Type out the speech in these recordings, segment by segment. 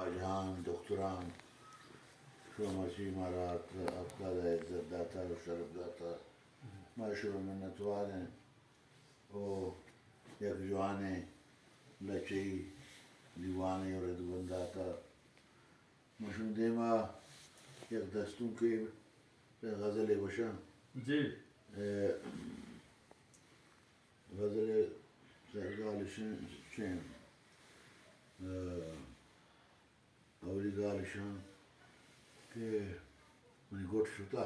جان دختران شومسی مارات افکار عزت داتا و شرف داتا مشهور منتوانه و یک جوانه لچهی دیوانه و ردوان داتا مشهور دیما یک دستون که غزل باشم جی غزل زرگالشن چین اولی گالشان که منی گوٹ شتا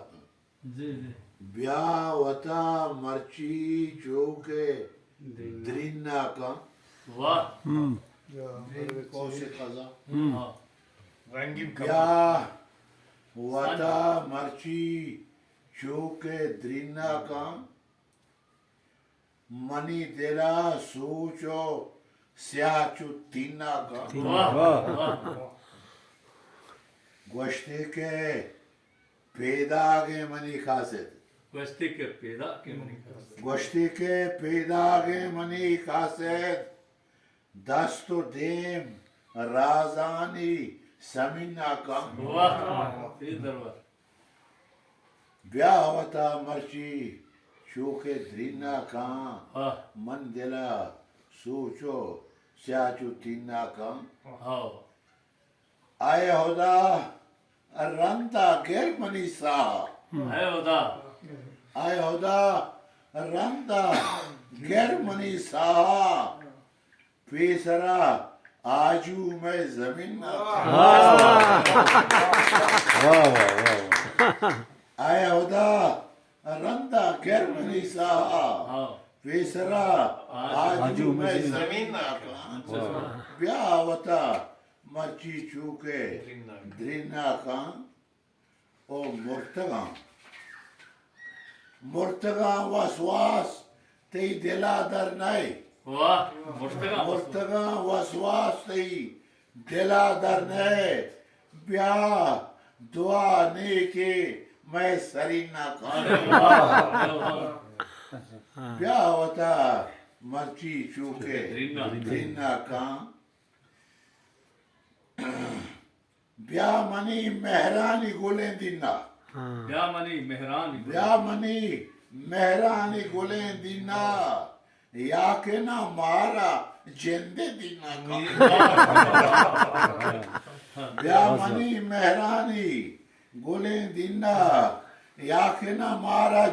جی جی بیا وطا مرچی چوکے درینا کا واہ کوشی خزا ہاں رنگین بیا وطا مرچی چوکے درینا کا منی دلا سوچو سیاچو تینا کا واہ واہ گوشتے کے پیدا کے منی خاصت گوشتی کے پیدا کے منی خاص گوشتے کے پیدا کے منی خاصت دست و دیم رازانی سمینا کا واہ یہ دربار بیا وطا مرچی چوکے درینا کا ہاں من دلا سوچو سیاچو تینا کا ہاں آئے خدا رنتا گر منی سا ہے خدا آئے خدا رنتا گر منی سا پیسرا آجو میں زمین نہ آئے خدا رنتا گر منی سا ہاں پیسرا آجو میں زمین نہ بیا وطا مرچی چوکے درینا کان او مرتگا وسواس تی دلا در نائی واہ مرتگا مرتگا وسواس تی دلا در نائی بیا دعا نیکی میں سرینا کان بیا وطا مرچی چوکے درینا کان بیا منی مہرانی گولیں دینا بیا منی مہرانی بیا منی مہرانی گولیں دینا یا کہ نہ مارا جندے دینا بیا منی مہرانی گولیں دینا یا کہ نہ مارا